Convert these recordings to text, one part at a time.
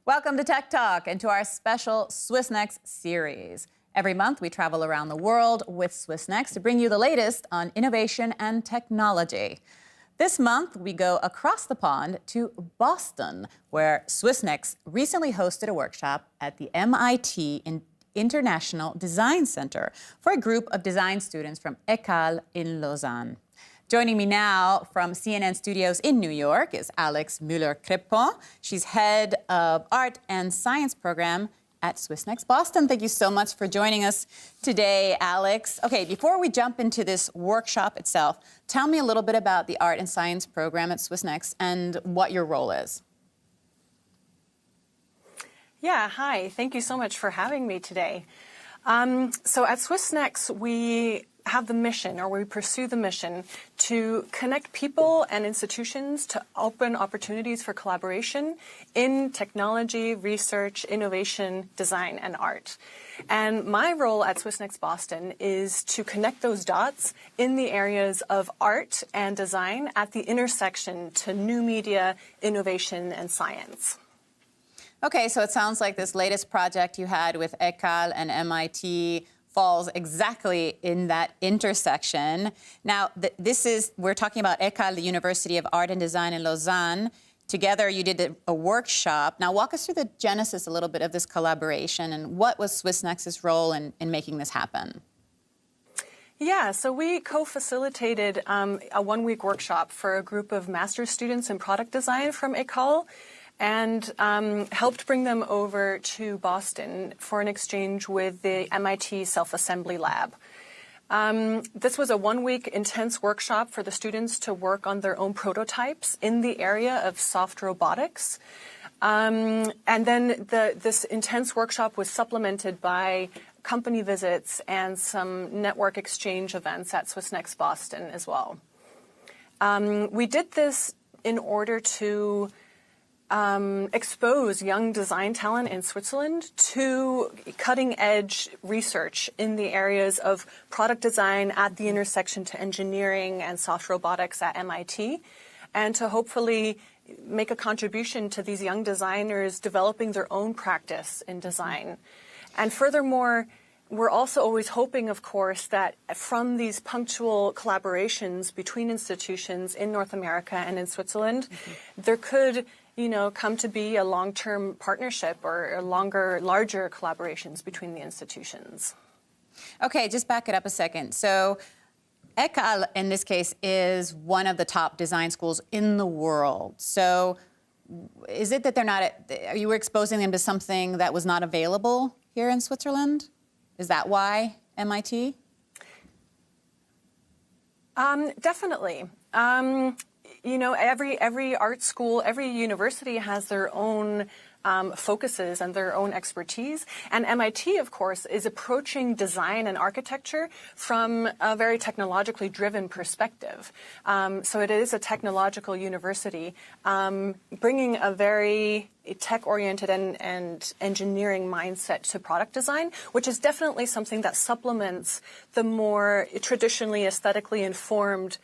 Welcome to Tech Talk and to our special Swissnex series. Every month, we travel around the world with Swissnex to bring you the latest on innovation and technology. This month, we go across the pond to Boston, where Swissnex recently hosted a workshop at the MIT International Design Center for a group of design students from ECAL in Lausanne. Joining me now from CNN Studios in New York is Alex Mueller-Crepon. She's head of Art and Science Program at Swissnex Boston. Thank you so much for joining us today, Alex. Okay, before we jump into this workshop itself, tell me a little bit about the Art and Science Program at Swissnex and what your role is. Yeah, hi. Thank you so much for having me today. So at Swissnex, we have the mission, or we pursue the mission, to connect people and institutions to open opportunities for collaboration in technology, research, innovation, design, and art. And my role at Swissnex Boston is to connect those dots in the areas of art and design at the intersection to new media, innovation, and science. Okay, so it sounds like this latest project you had with ECAL and MIT falls exactly in that intersection. Now, we're talking about ECAL, the University of Art and Design in Lausanne. Together, you did a workshop. Now, walk us through the genesis a little bit of this collaboration and what was Swissnex's role in making this happen? Yeah, so we co-facilitated a one-week workshop for a group of master's students in product design from ECAL, and helped bring them over to Boston for an exchange with the MIT Self-Assembly Lab. This was a one-week intense workshop for the students to work on their own prototypes in the area of soft robotics. And then this intense workshop was supplemented by company visits and some network exchange events at Swissnex Boston as well. We did this in order to expose young design talent in Switzerland to cutting-edge research in the areas of product design at the intersection to engineering and soft robotics at MIT, and to hopefully make a contribution to these young designers developing their own practice in design. And furthermore, we're also always hoping, of course, that from these punctual collaborations between institutions in North America and in Switzerland, there could come to be a long-term partnership or larger collaborations between the institutions. Okay, just back it up a second. So ECAL, in this case, is one of the top design schools in the world. So is it that you were exposing them to something that was not available here in Switzerland? Is that why MIT? Definitely. Every art school, every university has their own focuses and their own expertise. And MIT, of course, is approaching design and architecture from a very technologically driven perspective. So it is a technological university, bringing a very tech-oriented and engineering mindset to product design, which is definitely something that supplements the more traditionally aesthetically informed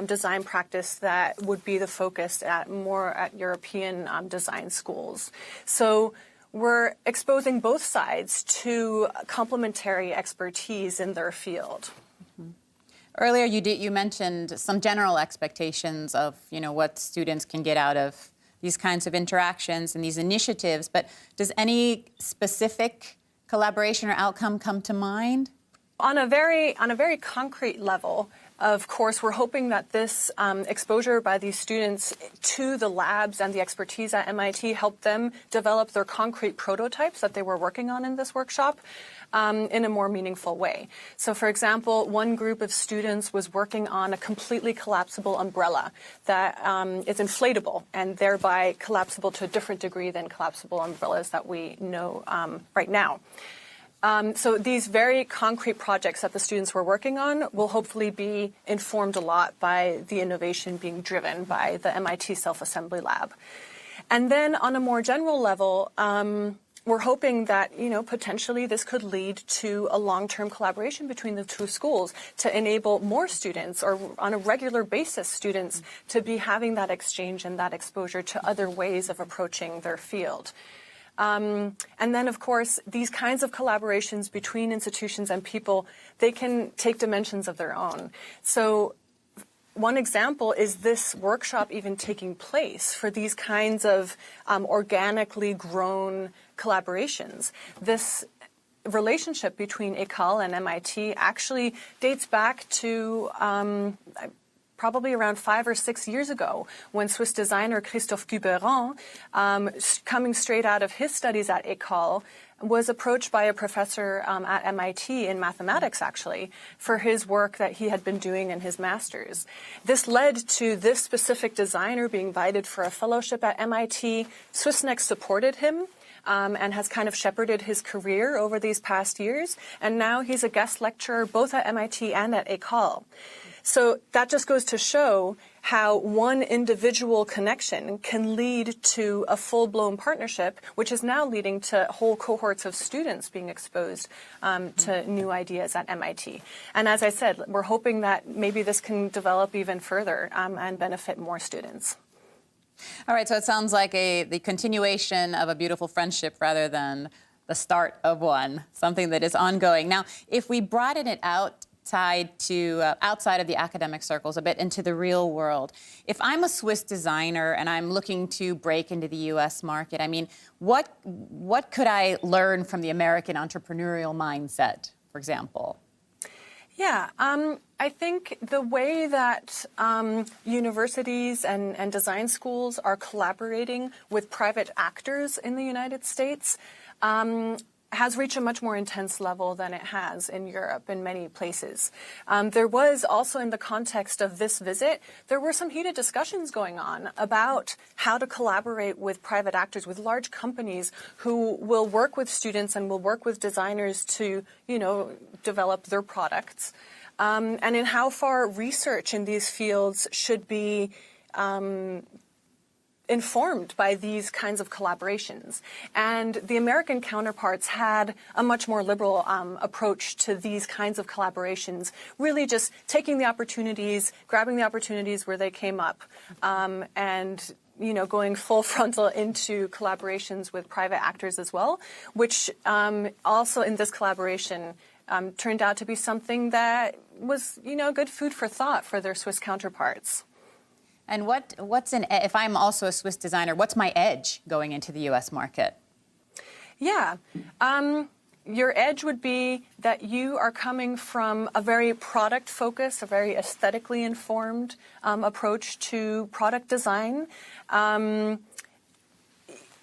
design practice that would be the focus at European design schools. So we're exposing both sides to complementary expertise in their field. Earlier, you mentioned some general expectations of what students can get out of these kinds of interactions and these initiatives, but does any specific collaboration or outcome come to mind? On a very concrete level, of course, we're hoping that this exposure by these students to the labs and the expertise at MIT helped them develop their concrete prototypes that they were working on in this workshop in a more meaningful way. So, for example, one group of students was working on a completely collapsible umbrella that is inflatable and thereby collapsible to a different degree than collapsible umbrellas that we know right now. So these very concrete projects that the students were working on will hopefully be informed a lot by the innovation being driven by the MIT Self-Assembly Lab. And then on a more general level, we're hoping that, potentially this could lead to a long-term collaboration between the two schools to enable more students, or on a regular basis students, to be having that exchange and that exposure to other ways of approaching their field. And then, of course, these kinds of collaborations between institutions and people, they can take dimensions of their own. So one example is this workshop even taking place for these kinds of organically grown collaborations. This relationship between ECAL and MIT actually dates back to probably around 5 or 6 years ago, when Swiss designer Christophe Girard, coming straight out of his studies at ECAL, was approached by a professor at MIT in mathematics, actually, for his work that he had been doing in his master's. This led to this specific designer being invited for a fellowship at MIT. Swissnex supported him. And has kind of shepherded his career over these past years. And now he's a guest lecturer both at MIT and at ECAL. So that just goes to show how one individual connection can lead to a full-blown partnership, which is now leading to whole cohorts of students being exposed to new ideas at MIT. And as I said, we're hoping that maybe this can develop even further and benefit more students. All right, so it sounds like the continuation of a beautiful friendship rather than the start of one, something that is ongoing. Now, if we broaden it out, tied to outside of the academic circles, a bit into the real world, if I'm a Swiss designer and I'm looking to break into the U.S. market, I mean, what could I learn from the American entrepreneurial mindset, for example? Yeah, I think the way that universities and design schools are collaborating with private actors in the United States has reached a much more intense level than it has in Europe in many places. There was also, in the context of this visit, there were some heated discussions going on about how to collaborate with private actors, with large companies who will work with students and will work with designers to, develop their products. And in how far research in these fields should be informed by these kinds of collaborations. And the American counterparts had a much more liberal approach to these kinds of collaborations, really just taking the opportunities, grabbing the opportunities where they came up, and going full frontal into collaborations with private actors as well, which also in this collaboration turned out to be something that was, good food for thought for their Swiss counterparts. And if I'm also a Swiss designer, what's my edge going into the U.S. market? Yeah. Your edge would be that you are coming from a very product-focused, a very aesthetically informed approach to product design,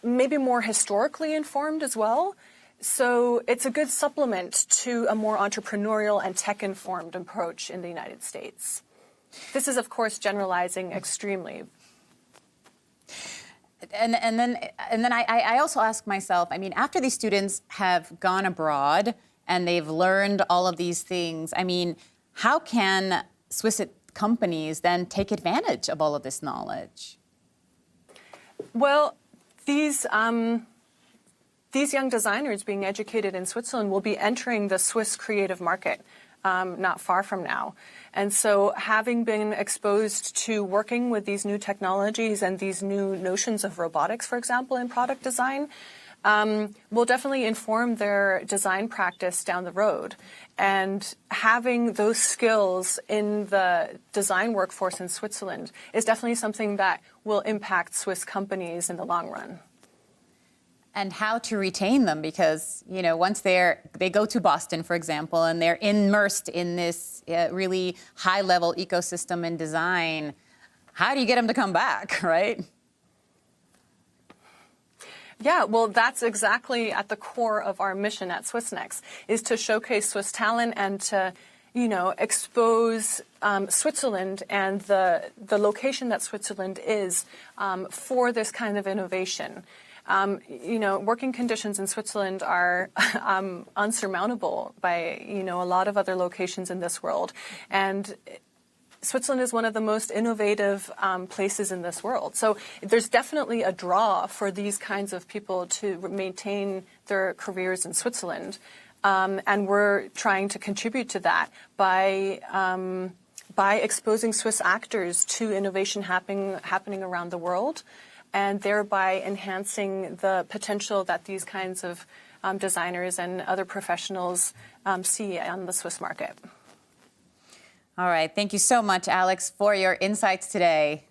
maybe more historically informed as well. So it's a good supplement to a more entrepreneurial and tech-informed approach in the United States. This is, of course, generalizing extremely. And then I also ask myself, I mean, after these students have gone abroad and they've learned all of these things, I mean, how can Swiss companies then take advantage of all of this knowledge? Well, these young designers being educated in Switzerland will be entering the Swiss creative market not far from now. And so having been exposed to working with these new technologies and these new notions of robotics, for example, in product design, will definitely inform their design practice down the road. And having those skills in the design workforce in Switzerland is definitely something that will impact Swiss companies in the long run. And how to retain them, because, once they go to Boston, for example, and they're immersed in this really high-level ecosystem and design, how do you get them to come back, right? Yeah, well, that's exactly at the core of our mission at Swissnex, is to showcase Swiss talent and to, expose Switzerland and the location that Switzerland is for this kind of innovation. Working conditions in Switzerland are unsurmountable by, a lot of other locations in this world. And Switzerland is one of the most innovative places in this world. So there's definitely a draw for these kinds of people to maintain their careers in Switzerland. And we're trying to contribute to that by exposing Swiss actors to innovation happening around the world. and thereby enhancing the potential that these kinds of designers and other professionals see on the Swiss market. All right. Thank you so much, Alex, for your insights today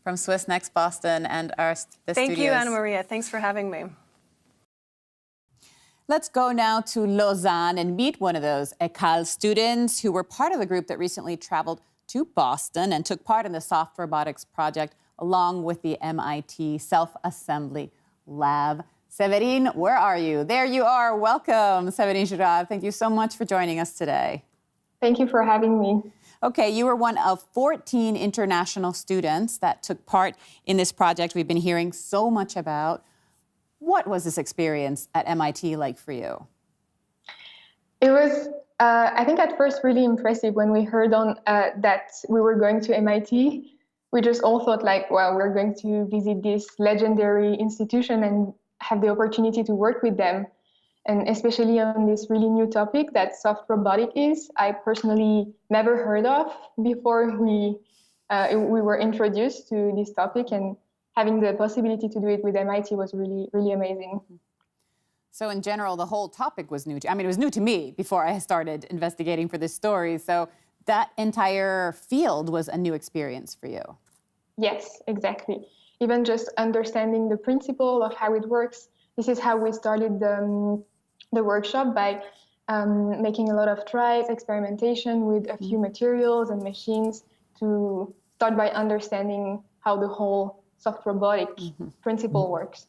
from Swissnex Boston and the studios. Thank you, Anna Maria. Thanks for having me. Let's go now to Lausanne and meet one of those ECAL students who were part of the group that recently traveled to Boston and took part in the soft robotics project along with the MIT Self-Assembly Lab. Céverine, where are you? There you are. Welcome, Céverine Girard. Thank you so much for joining us today. Thank you for having me. Okay, you were one of 14 international students that took part in this project we've been hearing so much about. What was this experience at MIT like for you? It was, I think at first really impressive when we heard that we were going to MIT. We just all thought like, wow, we're going to visit this legendary institution and have the opportunity to work with them. And especially on this really new topic that soft robotic is, I personally never heard of before we were introduced to this topic, and having the possibility to do it with MIT was really, really amazing. So in general, the whole topic was new to, I mean, it was new to me before I started investigating for this story. So that entire field was a new experience for you. Yes, exactly. Even just understanding the principle of how it works. This is how we started the workshop, by making a lot of tries, experimentation with a few materials and machines to start by understanding how the whole soft robotic principle works.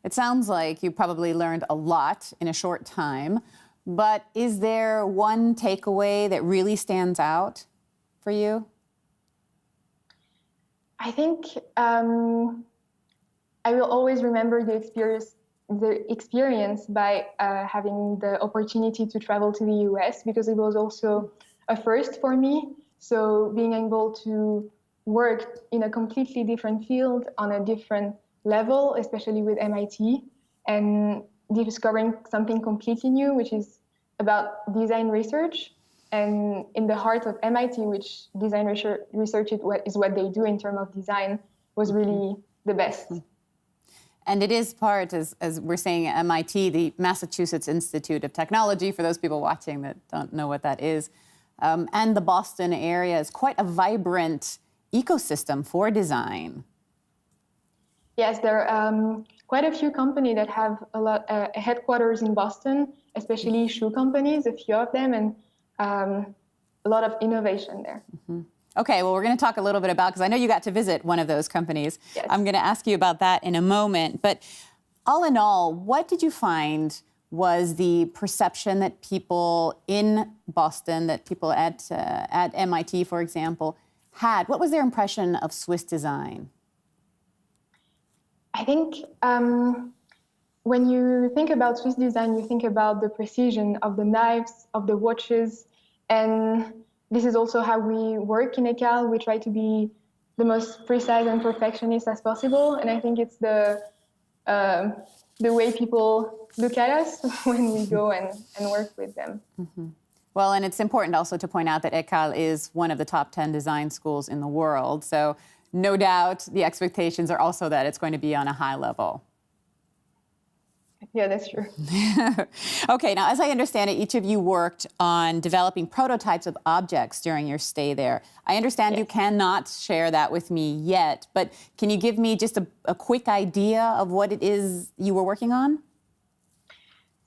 It sounds like you probably learned a lot in a short time, but is there one takeaway that really stands out for you? I think I will always remember the experience by having the opportunity to travel to the US, because it was also a first for me. So being able to work in a completely different field on a different level, especially with MIT, and discovering something completely new, which is about design research. And in the heart of MIT, which design research is what they do in terms of design, was really the best. And it is part, as we're saying at MIT, the Massachusetts Institute of Technology, for those people watching that don't know what that is. And the Boston area is quite a vibrant ecosystem for design. Yes, there are quite a few companies that have a headquarters in Boston, especially shoe companies, a few of them, and a lot of innovation there. Okay, well, we're going to talk a little bit about, because I know you got to visit one of those companies. Yes. I'm going to ask you about that in a moment. But all in all, what did you find was the perception that people in Boston, that people at MIT, for example, had? What was their impression of Swiss design? I think when you think about Swiss design, you think about the precision of the knives, of the watches, and this is also how we work in ECAL. We try to be the most precise and perfectionist as possible, and I think it's the way people look at us when we go and work with them. Well, and it's important also to point out that ECAL is one of the top 10 design schools in the world, so no doubt the expectations are also that it's going to be on a high level. Yeah, that's true. Okay, now as I understand it, each of you worked on developing prototypes of objects during your stay there. I understand you cannot share that with me yet, but can you give me just a quick idea of what it is you were working on?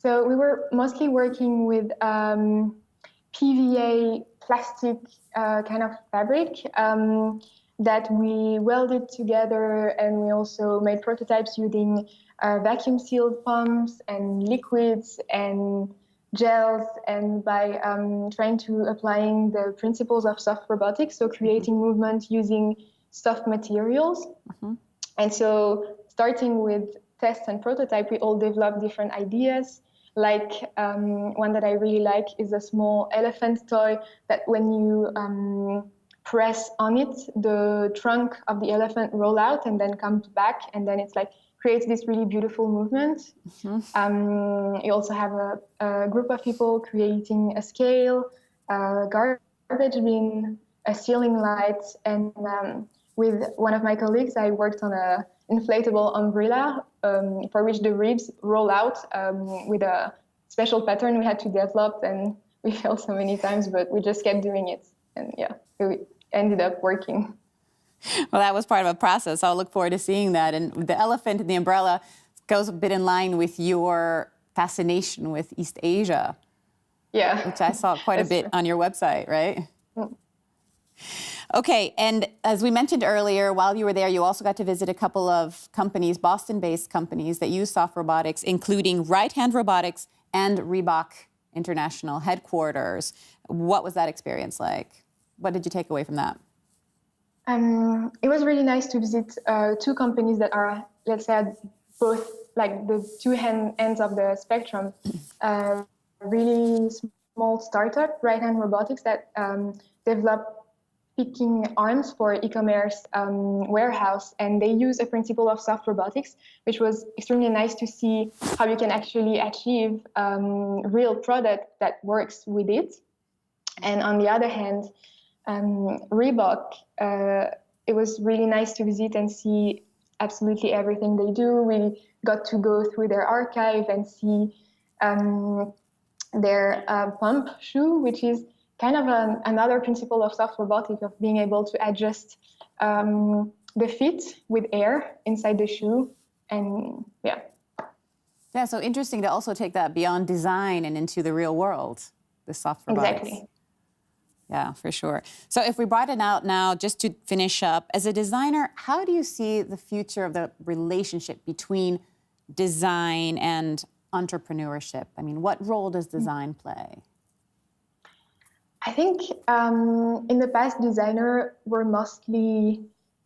So we were mostly working with PVA plastic kind of fabric that we welded together, and we also made prototypes using vacuum sealed pumps and liquids and gels, and by trying to applying the principles of soft robotics, so creating movement using soft materials. And so starting with tests and prototype, we all developed different ideas. Like one that I really like is a small elephant toy that when you press on it, the trunk of the elephant roll out and then comes back, and then it's like creates this really beautiful movement. You also have a group of people creating a scale, garbage bin, a ceiling light, and with one of my colleagues, I worked on a inflatable umbrella for which the ribs roll out with a special pattern we had to develop, and we failed so many times, but we just kept doing it, and yeah, it ended up working. Well, that was part of a process. I'll look forward to seeing that. And the elephant in the umbrella goes a bit in line with your fascination with East Asia. Yeah. Which I saw quite a bit true. on your website, right? Mm. Okay, and as we mentioned earlier, while you were there, you also got to visit a couple of companies, Boston-based companies that use soft robotics, including Right Hand Robotics and Reebok International Headquarters. What was that experience like? What did you take away from that? It was really nice to visit two companies that are, let's say, at both like the two ends of the spectrum. Really small startup, Right Hand Robotics, that developed picking arms for e-commerce warehouse, and they use a principle of soft robotics, which was extremely nice to see how you can actually achieve real product that works with it. And on the other hand, Reebok, it was really nice to visit and see absolutely everything they do. We got to go through their archive and see their pump shoe, which is kind of another principle of soft robotics, of being able to adjust the fit with air inside the shoe. And yeah. Yeah, so interesting to also take that beyond design and into the real world, the soft robotics. Exactly. Yeah, for sure. So if we brought it out now, just to finish up, as a designer, how do you see the future of the relationship between design and entrepreneurship? I mean, what role does design play? I think in the past, designers were mostly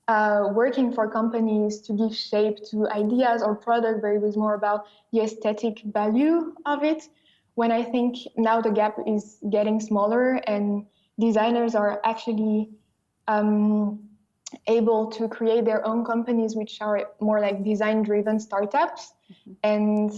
working for companies to give shape to ideas or product, but it was more about the aesthetic value of it. When I think now the gap is getting smaller and designers are actually able to create their own companies, which are more like design-driven startups. Mm-hmm. And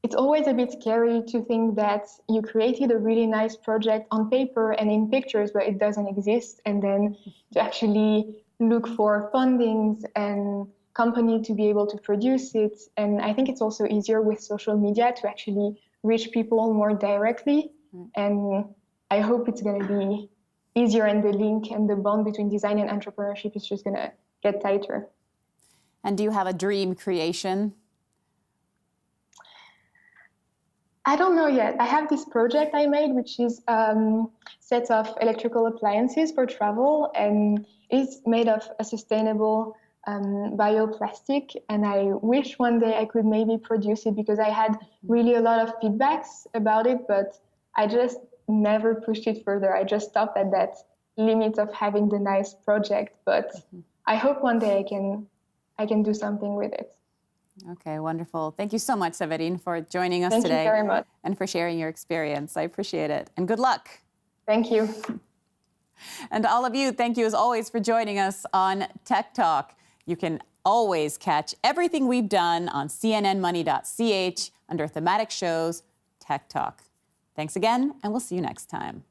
it's always a bit scary to think that you created a really nice project on paper and in pictures, but it doesn't exist. And then to actually look for fundings and company to be able to produce it. And I think it's also easier with social media to actually reach people more directly. And I hope it's going to be easier, and the link and the bond between design and entrepreneurship is just going to get tighter. And do you have a dream creation? I don't know yet. I have this project I made, which is a set of electrical appliances for travel, and it's made of a sustainable bioplastic. And I wish one day I could maybe produce it, because I had really a lot of feedbacks about it, but I just never pushed it further. I just stopped at that limit of having the nice project. But I hope one day I can do something with it. Okay, wonderful. Thank you so much, Céverine, for joining us today. Thank you very much. And for sharing your experience. I appreciate it. And good luck. Thank you. And to all of you, thank you as always for joining us on Tech Talk. You can always catch everything we've done on cnnmoney.ch under thematic shows, Tech Talk. Thanks again, and we'll see you next time.